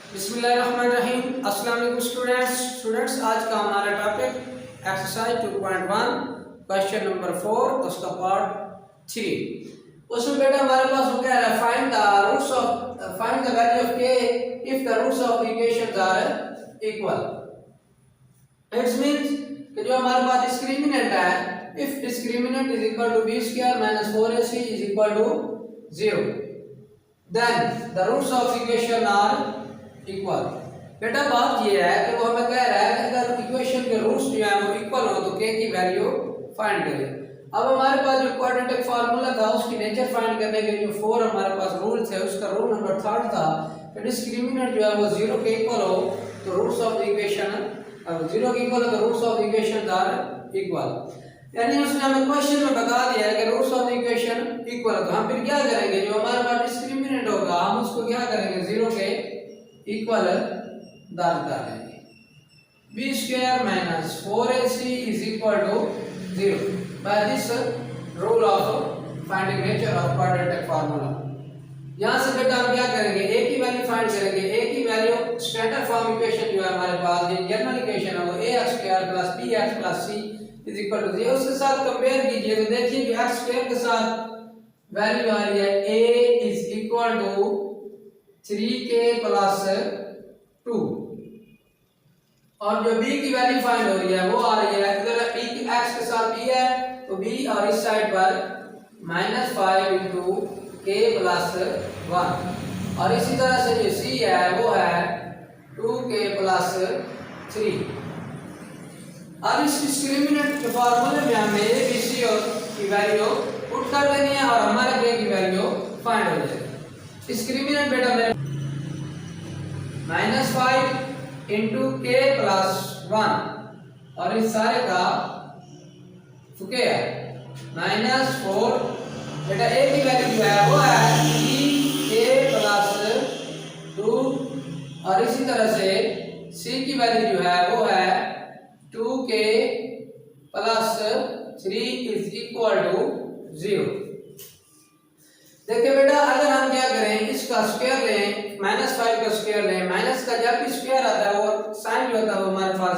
बिस्मिल्लाहिर्रहमानिर्रहीम। अस्सलाम वालेकुम स्टूडेंट्स, आज का हमारा टॉपिक एक्सरसाइज 2.1 क्वेश्चन नंबर 4 उसका पार्ट 3। उसमें बेटा हमारे पास हो गया है find the value of k if the roots of the equations are equal. It's means कि जो हमारे पास डिस्क्रिमिनेंट है, if discriminant is equal to b square minus 4ac is equal to 0, then the roots of equation are equal. बेटा बात ये है कि वो हमें कह रहा है कि अगर इक्वेशन के रूट्स जो है वो इक्वल हो तो k की वैल्यू फाइंड करें। अब हमारे पास जो क्वाड्रेटिक फार्मूला था उसकी नेचर फाइंड करने के जो 4 हमारे पास रूल्स है, उसका रूल नंबर 3 था कि डिस्क्रिमिनेंट जो है वो 0 के इक्वल हो तो रूट्स ऑफ द इक्वेशन 0 के इक्वल हो तो roots of the equation are equal. यानी उसने हमें क्वेश्चन में बता दिया है कि roots of the equation equal है, तो हम फिर क्या करेंगे, जो हमारे पास डिस्क्रिमिनेंट होगा हम उसको क्या करेंगे 0 के इक्वल दाल डालेंगे। b square minus 4ac is equal to 0 by this rule of finding nature of quadratic formula. यहां से बेटा हम क्या करेंगे, a की वैल्यू फाइंड करेंगे। a की वैल्यू स्टैंडर्ड फॉर्म इक्वेशन जो है हमारे पास ये जनरल इक्वेशन है वो ax square plus bx plus c is equal to 0। उसके साथ कंपेयर कीजिए तो देखिए कि x स्क्वायर के साथ वैल्यू आ रही है a is equal to 3k plus 2 और जो b की वैल्यू फाइंड हो रही है वो आ रही है, इधर x के साथ b है तो b और इस साइड पर -5 into k प्लस 1 और इसी तरह से जो c है वो है 2k प्लस 3। अब इस डिस्क्रिमिनेंट के फार्मूले में हमें a b c की वैल्यू पुट कर देनी है और हमारे k की वैल्यू फाइंड हो जाएगी। डिस्क्रिमिनेंट बेटा मेरे -5 into k प्लस 1 और इस सारे का -4 बेटा a की वैल्यू जो है वो है 3k प्लस 2 और इसी तरह से c की वैल्यू जो है वो है 2k plus 3 is equal to 0। देखिए बेटा अगर हम क्या करें, इसका स्क्वायर लें, -5 का स्क्वायर लें, माइनस का जब भी स्क्वायर आता है वो साइन जो होता है वो हमारे पास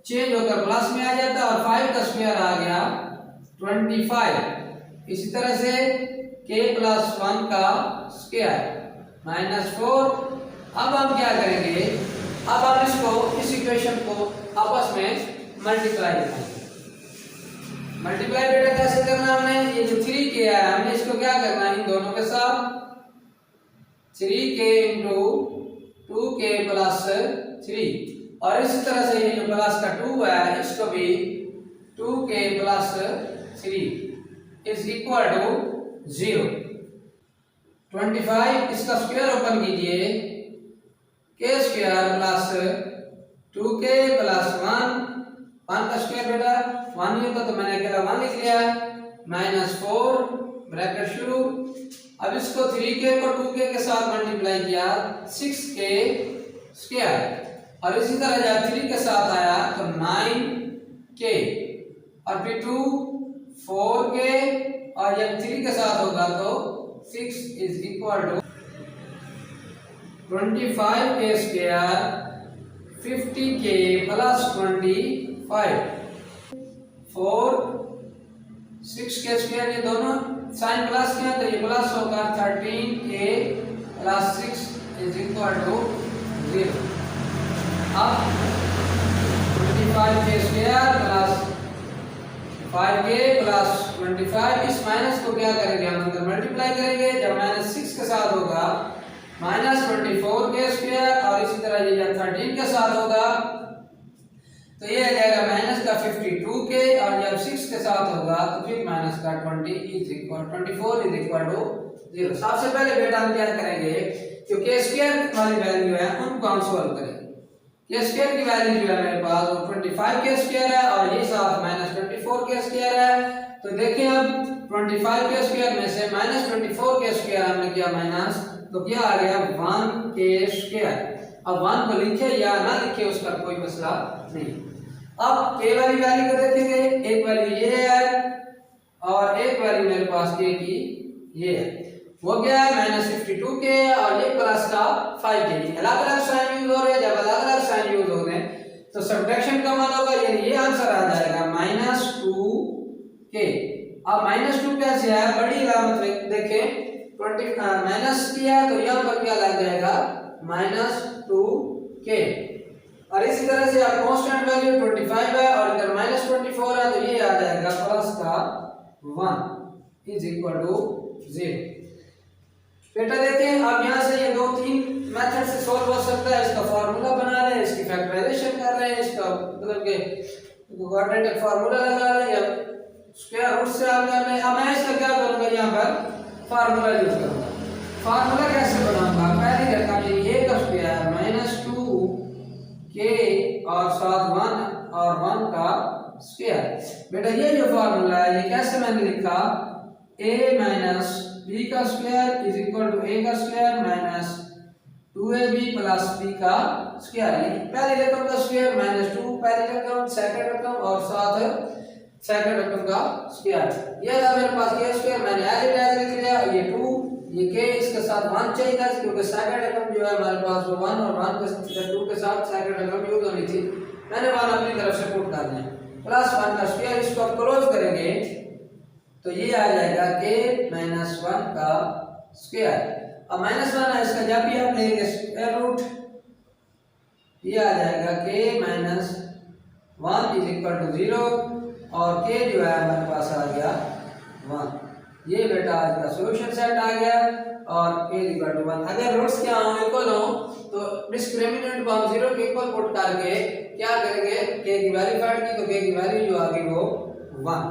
चेंज होकर प्लस में आ जाता है और 5 का स्क्वायर आ गया 25। इसी तरह से k प्लस 1 का स्क्वायर -4। अब हम क्या करेंगे, अब हम इसको इस इक्वेशन को आपस में मल्टीप्लाई करेंगे। मल्टीप्लाई बेटा कैसे करना, हमने ये जो 3 के है हमने इसको क्या करना है इन दोनों के साथ 3k into 2k प्लस 3 और इसी तरह से ये जो प्लस का 2 है इसको भी 2k plus 3 is equal to 0। 25 इसका स्क्वायर ओपन कीजिए, k square plus 2k plus 1 का स्क्वायर बेटा 1 नहीं होता तो मैंने अकेला 1 लिख लिया, -4 ब्रैकेट शुरू। अब इसको 3k को 2k के साथ मल्टीप्लाई किया 6k स्क्वायर और इसी तरह जब 3 के साथ आया तो 9k और फिर 2 4k और जब 3 के साथ होगा तो 6 is equal to 25k square 50k plus 25 4 6k square ये दोनों साइन प्लस किया तो ये प्लस होगा 13k plus 6 is equal to 0। अब 25k square plus 5k plus 25 इस माइनस को क्या करेंगे हम अंदर मल्टीप्लाई करेंगे, जब -6 के साथ होगा -24k स्क्वायर और इसी तरह ये जब 13 के साथ होगा तो ये आ जाएगा माइनस का 52k और जब 6 के साथ होगा तो फिर माइनस का 24 इज इक्वल टू 0। सबसे पहले बेटा हम क्या करेंगे, जो k स्क्वायर वाली वैल्यू है उनको हम सॉल्व करेंगे। k स्क्वायर की वैल्यू जो है मेरे पास वो 25k स्क्वायर है और ये साथ -24k स्क्वायर है। तो देखिए अब 25k स्क्वायर में से -24k स्क्वायर हमने किया माइनस तो क्या आ गया 1k स्क्वायर। अब 1 को लिखे या ना लिखे उसका कोई मसला नहीं। अब k वाली वैल्यू को देखेंगे, एक वैल्यू ये है और एक वैल्यू मेरे पास k की ये है, वो क्या है -52k और ये प्लस का 5k। अलग अलग साइन वन होगा, यानी ये आंसर आ जाएगा -2k। अब -2 कैसे है, बड़ी अलामत देखें 20 माइनस किया तो यहाँ पर क्या लग जाएगा -2k। और इसी तरह से आप कांस्टेंट वैल्यू 25 है और इधर -24 है तो ये आ जाएगा प्लस का 1 इज इक्वल टू 0। बेटा देखें अब यहाँ से ये दो तीन मेथड से सॉल्व हो सकता है। इसका फार्मूला बना लें, इसकी फैक्टराइजेशन कर लें, इसका मतलब के क्वाड्रेटिक फार्मूला लगा लें या स्क्वायर रूट से आप कर लें। अब मैं इसका क्या करूंगा, यहाँ पर फार्मूला यूज करूंगा। फार्मूला कैसे बनाऊंगा, पहली रकम ये a का स्क्वायर -2k और साथ 1 और 1 का स्क्वायर। बेटा ये जो फार्मूला है ये कैसे मैंने लिखा, a माइनस b का square is equal to a का square minus 2ab plus b का स्क्वायर। पहली रकम का स्क्वायर -2 पहली रकम, सेकंड रकम और साथ सेकंड रकम का स्क्वायर। ये था मेरे पास k स्क्वायर, मैंने एज इट इज लिख लिया। ये 2 ये k इसके साथ 1 चाहिए था क्योंकि सेकंड रकम जो है हमारे पास वो 1 और 1 के 2 के साथ सेकंड रकम यूज होनी थी, मैंने 1 अपनी तरफ से पुट कर दिया प्लस 1 का स्क्वायर। इसको आप क्लोज करेंगे तो ये आ जाएगा k माइनस 1 का स्क्वायर। अब -1 है, इसका जब भी आप लेंगे स्क्वायर रूट ये आ जाएगा k minus 1 is equal to 0 और k जो है हमारे पास आ गया 1। ये बेटा आज का सॉल्यूशन सेट आ गया और k इक्वल टू 1। अगर रूट्स क्या हो इक्वल हो तो डिस्क्रिमिनेंट को हम 0 के इक्वल पुट करके क्या करेंगे, k की वैल्यू फाइंड की तो k की वैल्यू जो आ गई वो 1।